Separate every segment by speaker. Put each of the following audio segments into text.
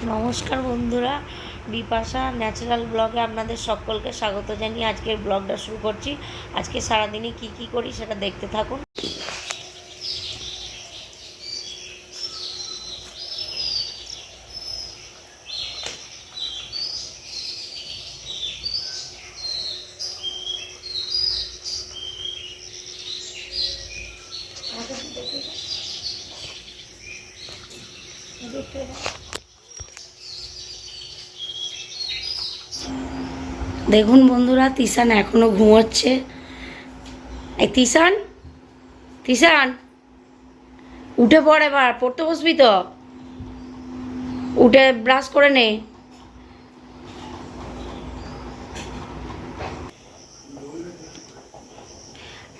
Speaker 1: নমস্কার বন্ধুরা, বিপাশা ন্যাচারাল ব্লগে আপনাদের সকলকে স্বাগত জানিয়ে আজকের ব্লগটা শুরু করছি। আজকে সারাদিনে কি করি সেটা দেখতে থাকুন। দেখুন বন্ধুরা, তিশান এখনো ঘুমোচ্ছে। এই তিশান, তিশান উঠে পড়, এবার পড়তে বসবি তো, উঠে ব্রাশ করে নে।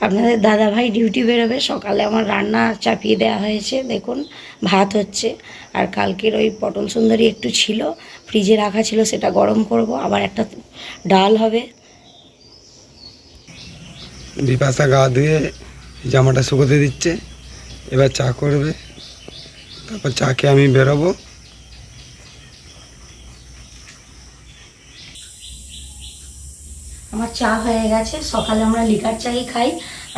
Speaker 1: আপনাদের দাদাভাই ডিউটি বেরোবে, সকালে আমার রান্না চাপিয়ে দেওয়া হয়েছে। দেখুন ভাত হচ্ছে, আর কালকের ওই পটল সুন্দরী একটু ছিল, ফ্রিজে রাখা ছিল, সেটা গরম করব। আবার একটা ডাল হবে।
Speaker 2: বিপাশা গা ধুয়ে জামাটা শুকোতে দিচ্ছে, এবার চা করবে, তারপর চা খেয়ে আমি বেরোবো।
Speaker 1: আমার চা হয়ে গেছে। সকালে আমরা লিকার চাই খাই,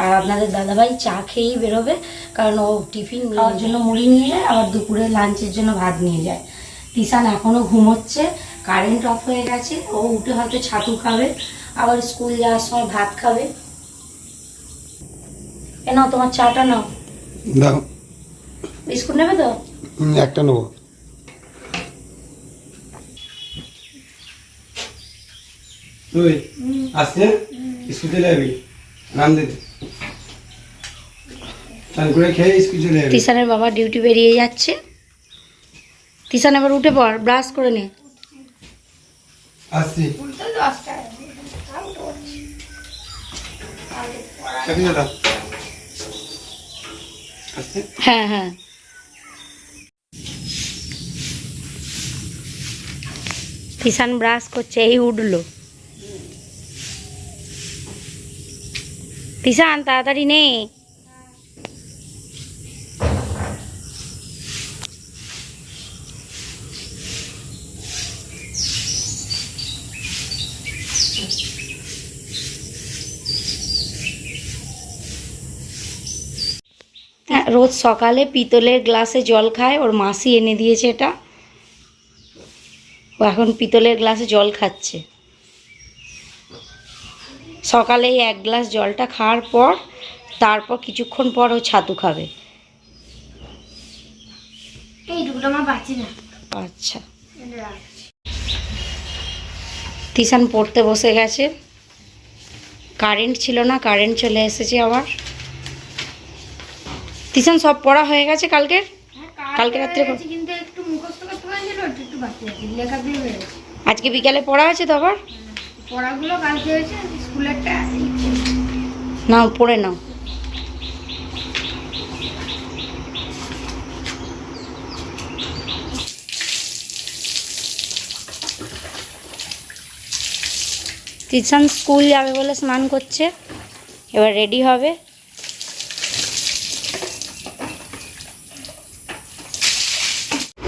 Speaker 1: আর আপনাদের দাদাভাই চা খেয়েই বেরোবে, কারণ ও টিফিন খাওয়ার জন্য মুড়ি নিয়ে যায়, আবার দুপুরে লাঞ্চের জন্য ভাত নিয়ে যায়। তিশান এখনও ঘুমোচ্ছে, কারেন্ট অফ হয়ে গেছে। ও উঠে হয়তো ছাতু খাবে, আবার স্কুল যাওয়ার সময় ভাত খাবে। এ নাও তোমার চাটা, নাও।
Speaker 2: দাও,
Speaker 1: বিস্কুট নেবে তো?
Speaker 2: একটা নেবো। তুই আসছে স্কুল চলে যাবি, নাম দিতে চান করে খেয়ে স্কুল চলে যাবি।
Speaker 1: তিশানের বাবা ডিউটি বেরিয়ে যাচ্ছে। তিশান এবার উঠে পড়, ব্রাশ করে নে।
Speaker 2: আসছি।
Speaker 1: হ্যাঁ হ্যাঁ, তিশান ব্রাশ করছে, এই উঠলো। তিশান তাড়াতাড়ি নে। হ্যাঁ, রোজ সকালে পিতলের গ্লাসে জল খায়, ওর মাসি এনে দিয়েছে এটা। ও এখন পিতলের গ্লাসে জল খাচ্ছে। সকালে এই এক গ্লাস জলটা খাওয়ার পর, তারপর কিছুক্ষণ পর ও ছাতু খাবে। আচ্ছা, তিশান পড়তে বসে গেছে। কারেন্ট ছিল না, কারেন্ট চলে এসেছে আবার। তিশান সব পড়া হয়ে গেছে কালকের? কালকে রাত্রে আজকে বিকালে পড়া আছে তো আবার?
Speaker 3: পড়াগুলো কালকে হয়েছে, স্কুলেরটা
Speaker 1: নাও, পড়ে নাও। তিশান স্কুল যাবে বলে স্নান করছে, এবার রেডি হবে।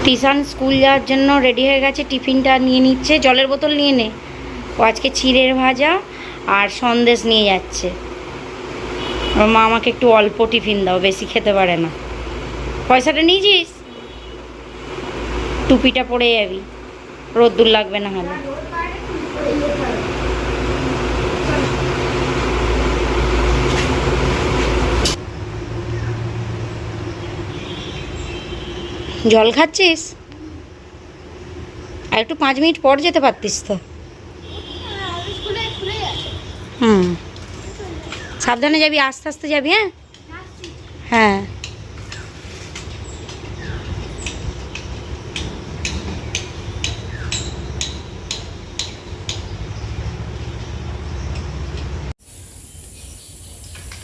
Speaker 1: তিশান স্কুল যাওয়ার জন্য রেডি হয়ে গেছে, টিফিনটা নিয়ে নিচ্ছে। জলের বোতল নিয়ে নে। ও আজকে চিড়ের ভাজা আর সন্দেশ নিয়ে যাচ্ছে। ওর মা আমাকে একটু অল্প টিফিন দাও, বেশি খেতে পারে না। পয়সাটা নিয়েছিস? টুপিটা পরে যাবি, রোদ্দুর লাগবে না হলে। জল খাচ্ছিস? আর একটু 5 মিনিট পর যেতে পারতিস তো। হুম, সাবধানে যাবি, আস্তে আস্তে যাবি। হ্যাঁ হ্যাঁ,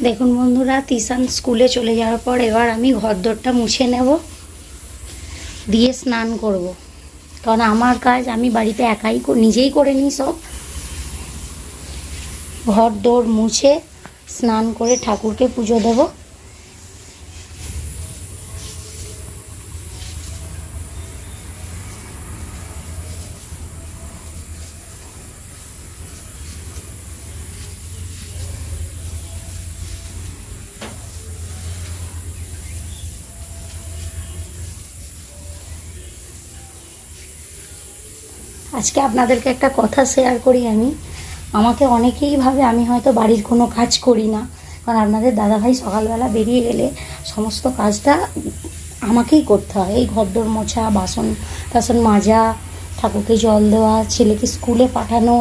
Speaker 1: দেখুন বন্ধুরা, তিশান স্কুলে চলে যাওয়ার পর এবার আমি ঘরদোরটা মুছে নেব, দিয়ে স্নান করব। কারণ আমার কাজ আমি বাড়িতে একাই নিজেই করে নিই সব। ঘরদোর মুছে স্নান করে ঠাকুরকে পুজো দেব। আজকে আপনাদেরকে একটা কথা শেয়ার করি। আমাকে অনেকেই ভাবে আমি হয়তো বাড়ির কোনো কাজ করি না, কারণ আপনাদের দাদাভাই সকালবেলা বেরিয়ে গেলে সমস্ত কাজটা আমাকেই করতে হয়। এই ঘরদোর মোছা, বাসন টাসন মাজা, ঠাকুরকে জল দেওয়া, ছেলেকে স্কুলে পাঠানো,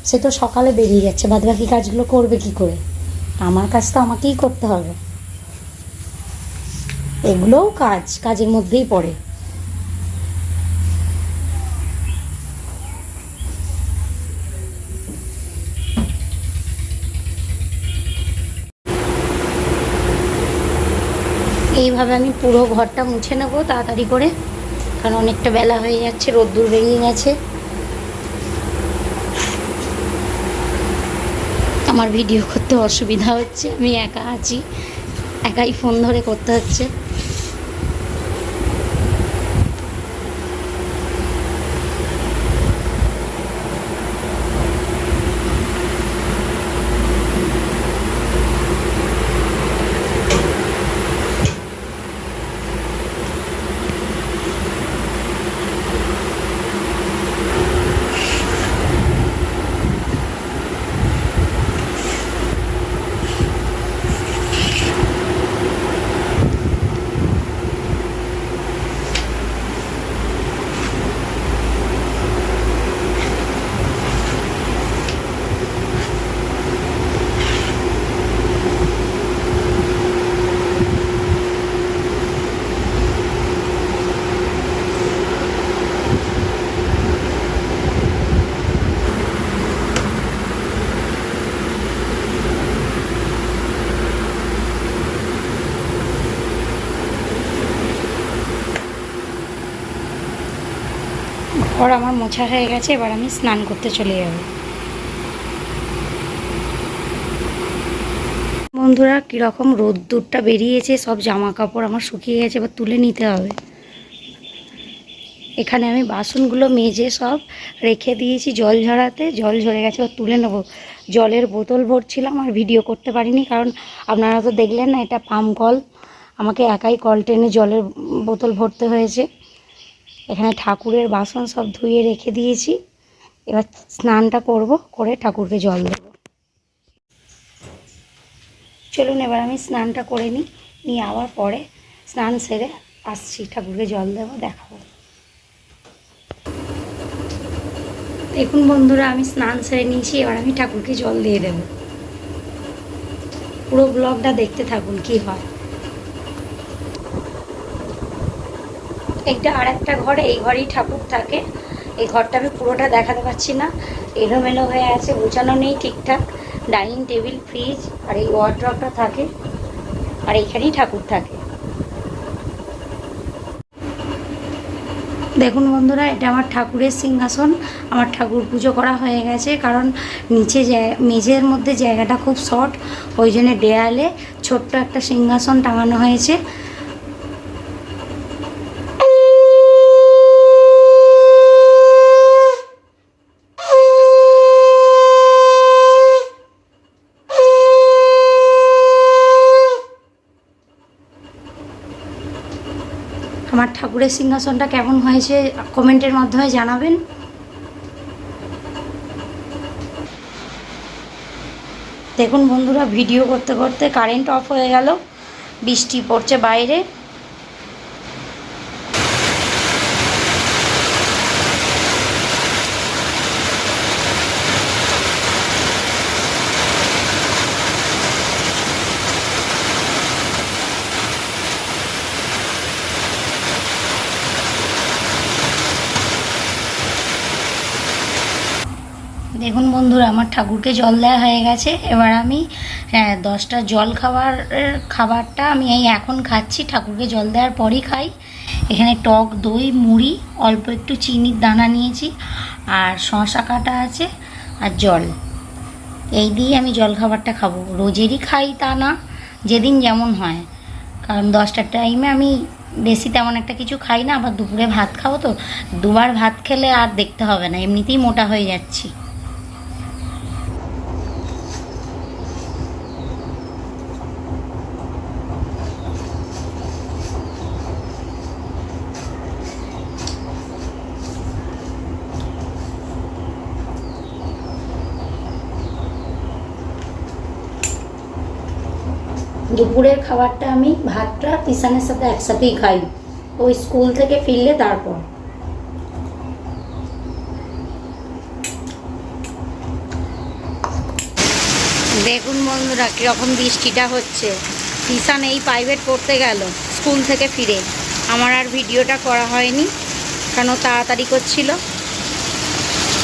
Speaker 1: সে তো সকালে বেরিয়ে যাচ্ছে, বাদবাকি কাজগুলো করবে কি করে? আমার কাজ তো আমাকেই করতে হবে। এগুলোও কাজের মধ্যেই পড়ে। এইভাবে আমি পুরো ঘরটা মুছে নেবো তাড়াতাড়ি করে, কারণ অনেকটা বেলা হয়ে যাচ্ছে, রোদ্দুর বেরিয়ে গেছে। আমার ভিডিও করতে অসুবিধা হচ্ছে, আমি একা আছি, একাই ফোন ধরে করতে হচ্ছে। ঘর আমার মোছা হয়ে গেছে, এবার আমি স্নান করতে চলে যাব। বন্ধুরা, কীরকম রোদ্দুরটা বেরিয়েছে, সব জামা কাপড় আমার শুকিয়ে গেছে, এবার তুলে নিতে হবে। এখানে আমি বাসনগুলো মেজে সব রেখে দিয়েছি জল ঝরাতে, জল ঝরে গেছে, এবার তুলে নেবো। জলের বোতল ভরছিলাম, আর ভিডিও করতে পারিনি, কারণ আপনারা তো দেখলেন না, এটা পাম্প কল, আমাকে একাই কল টেনে জলের বোতল ভরতে হয়েছে। এখানে ঠাকুরের বাসন সব ধুয়ে রেখে দিয়েছি, এবার স্নানটা করব, করে ঠাকুরকে জল দেব। চলুন এবার আমি স্নানটা করে নিয়ে আবার পরে স্নান সেরে আসছি, ঠাকুরকে জল দেব, দেখাবো। দেখুন বন্ধুরা, আমি স্নান সেরে নিয়েছি, এবার আমি ঠাকুরকে জল দিয়ে দেব। পুরো ব্লগটা দেখতে থাকুন কি হয়। এইটা আর একটা ঘরে, এই ঘরেই ঠাকুর থাকে। এই ঘরটা আমি পুরোটা দেখাতে পারছি না, এলোমেলো হয়ে আছে, গোছানো নেই ঠিকঠাক। ডাইনিং টেবিল, ফ্রিজ আর এই ওয়ার্ড্রপটা থাকে, আর এইখানেই ঠাকুর থাকে। দেখুন বন্ধুরা, এটা আমার ঠাকুরের সিংহাসন। আমার ঠাকুর পুজো করা হয়ে গেছে, কারণ নিচে মেঝের মধ্যে জায়গাটা খুব শর্ট, ওই জন্য দেয়ালে ছোট্ট একটা সিংহাসন টাঙানো হয়েছে। আমার ঠাকুরের সিংহাসনটা কেমন হয়েছে কমেন্টের মাধ্যমে জানাবেন। দেখুন বন্ধুরা, ভিডিও করতে করতে কারেন্ট অফ হয়ে গেল, বৃষ্টি পড়ছে বাইরে। দেখুন বন্ধুরা, আমার ঠাকুরকে জল দেওয়া হয়ে গেছে, এবার আমি 10টা জল খাবারটা আমি এখন খাচ্ছি, ঠাকুরকে জল দেওয়ার পরই খাই। এখানে টক দই, মুড়ি, অল্প একটু চিনির দানা নিয়েছি, আর শসা কাটা আছে, আর জল। এই দিয়ে আমি জল খাবারটা খাবো। রোজেরই খাই তা না, যেদিন যেমন হয়, কারণ 10টার টাইমে আমি বেশি তেমন একটা কিছু খাই না, আবার দুপুরে ভাত খাবো, তো দুবার ভাত খেলে আর দেখতে হবে না, এমনিতেই মোটা হয়ে যাচ্ছি। দুপুরের খাবারটা আমি ভাতটা তিসানের সাথে একসাথেই খাই, ওই স্কুল থেকে ফিরলে তারপর। দেখুন বন্ধুরা কীরকম বৃষ্টিটা হচ্ছে। তিসান এই প্রাইভেট পড়তে গেল স্কুল থেকে ফিরে, আমার আর ভিডিওটা করা হয়নি কারণ ও তাড়াতাড়ি করছিল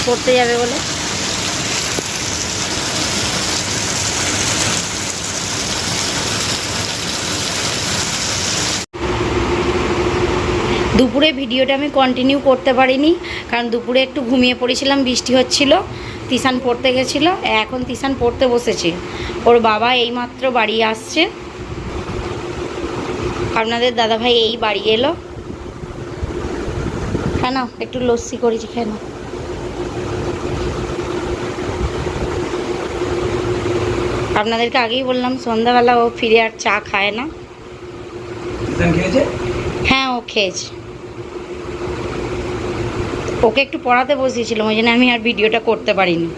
Speaker 1: পড়তে যাবে বলে। দুপুরে ভিডিওটা আমি কন্টিনিউ করতে পারিনি কারণ দুপুরে একটু ঘুমিয়ে পড়েছিলাম, বৃষ্টি হচ্ছিল। তিসান পড়তে গেছিলো, এখন তিসান পড়তে বসেছে। ওর বাবা এইমাত্র বাড়ি আসছে, আপনাদের দাদাভাই এই বাড়ি এলো। কেন একটু লস্যি করেছি, কেন আপনাদেরকে আগেই বললাম সন্ধ্যাবেলা ও ফিরে আর চা খায় না। হ্যাঁ ও খেয়েছে, ওকে একটু পড়াতে বসিয়েছিলাম, ওই জন্য আমি আর ভিডিওটা করতে পারিনি।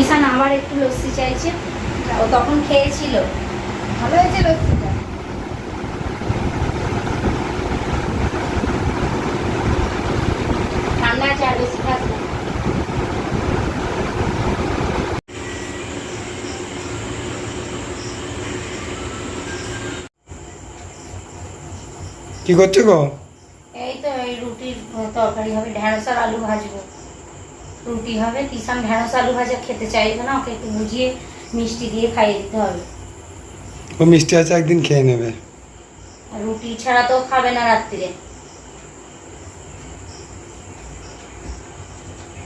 Speaker 1: ঈশান আবার একটু লস্যি চাইছে, ও তখন খেয়েছিল,
Speaker 3: ভালো হয়েছে লস্যিটা।
Speaker 1: ঠান্ডা আছে আর বেশি খাস না।
Speaker 2: কি করছো গো?
Speaker 1: এই তো এই রুটির তরকারি হবে, ঢেঁড়স আর আলু ভাজবো, রুটি হবে। তিসান ঢেঁড়স আলু ভাজা খেতে চাইবে না, ওকে একটু বুঝিয়ে মিষ্টি দিয়ে খাইয়ে দিতে হবে।
Speaker 2: ও মিষ্টি আছে, একদিন খেয়ে নেবে।
Speaker 1: আর রুটি ছাড়া তো খাবে না রাত্রিরে।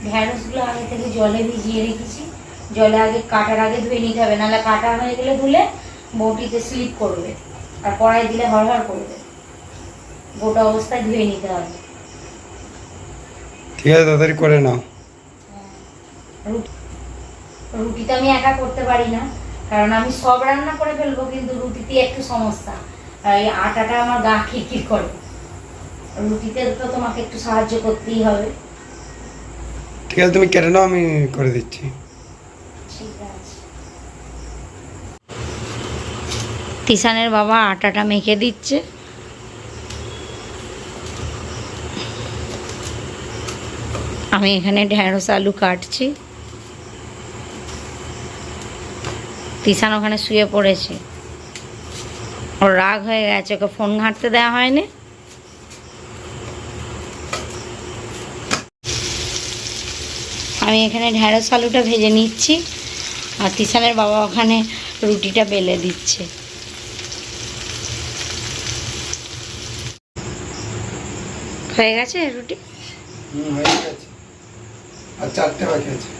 Speaker 1: ঢেঁড়সগুলো আগে থেকে জলে ভিজিয়ে রেখেছি, জলে আগে কাটার আগে ধুয়ে নিতে হবে, নাহলে কাটা হয়ে গেলে ধুলে বটিতে স্লিপ করবে আর কড়াই দিলে হড়হড় করবে। গোটা অবস্থায় ধুয়ে নিতে হবে।
Speaker 2: ঠিক আছে, তাড়াতাড়ি করে নাও।
Speaker 1: রুটিটা আমি একা করতে পারি না কারণ আমি সব রান্না করে ফেলবো, কিন্তু রুটিতে একটু সমস্যা, এই আটাটা আমার গা খিরখির করে। রুটিতে তো তোমাকে একটু সাহায্য করতেই হবে।
Speaker 2: ঠিক আছে, তুমি কেটে নাও, আমি করে দিচ্ছি।
Speaker 1: ঠিক আছে। তিসানের বাবা আটাটা মেখে দিচ্ছে। আমি এখানে ঢেঁড়স আলু কাটছি। তিসান ওখানে শুয়ে পড়েছে, ওর রাগ হয়ে গেছে, ওকে ফোন ঘাঁটতে দেওয়া হয়নি। আমি এখানে ঢেঁড়স আলুটা ভেজে নিচ্ছি আর তিসানের বাবা ওখানে রুটিটা বেলে দিচ্ছে। হয়ে গেছে রুটি?
Speaker 2: হয়ে গেছে, আর 4টে বাকি আছে।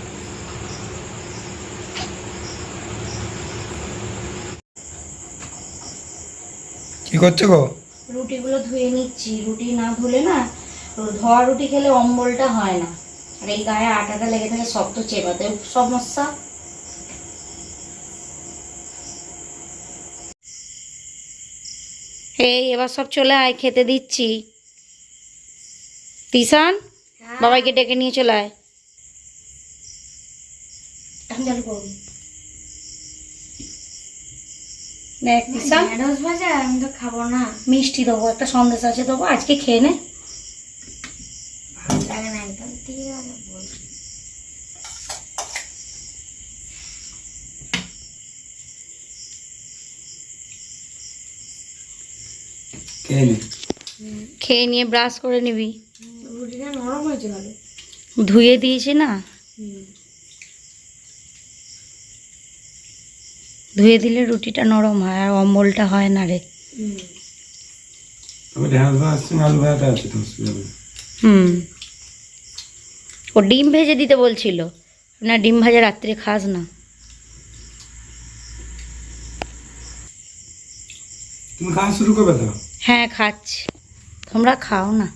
Speaker 2: কি করছো গো?
Speaker 1: রুটিগুলো ধুয়ে নিচ্ছি, রুটি না ধুলে না, ধোয়া রুটি খেলে অম্বলটা হয় না, আর এই গায়ে আটাটা লেগে থাকে শক্ত, চেপাতে সমস্যা। এই এবার সব চলে আয়, খেতে দিচ্ছি। তিসান বাবাইকে ডেকে নিয়ে চলে আয়। আমি চালু করবো। দেখ তিসান,
Speaker 3: ঢেঁড়স ভাজা আমি তো খাবো না,
Speaker 1: মিষ্টি দেবো, একটা সন্দেশ আছে দেবো, আজকে খেয়ে নে।
Speaker 3: ভালো লাগে না একদম। ঠিক আছে বলছি।
Speaker 1: খেয়ে নিয়ে ব্রাশ করে নিবি।
Speaker 3: রুটিটা নরম হয়েছে ভালো।
Speaker 1: ধুয়ে দিয়েছি না, ধুয়ে দিলে রুটিটা নরম হয় আর অম্বলটা হয় না রে। ও ডিম ভেজে দিতে বলছিল না, ডিম ভাজা রাত্রে খাস না।
Speaker 2: তুমি খাওয়া শুরু করবে তো?
Speaker 1: হ্যাঁ খাচ্ছি, তোমরা খাও না।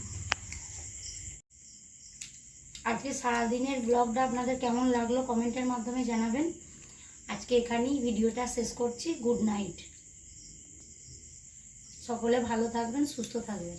Speaker 1: আজকে সারাদিনের ব্লগটা আপনাদের কেমন লাগলো কমেন্টের মাধ্যমে জানাবেন। আজকে এখানেই ভিডিওটা শেষ করছি। Good night. সকলে ভালো থাকবেন, সুস্থ থাকবেন।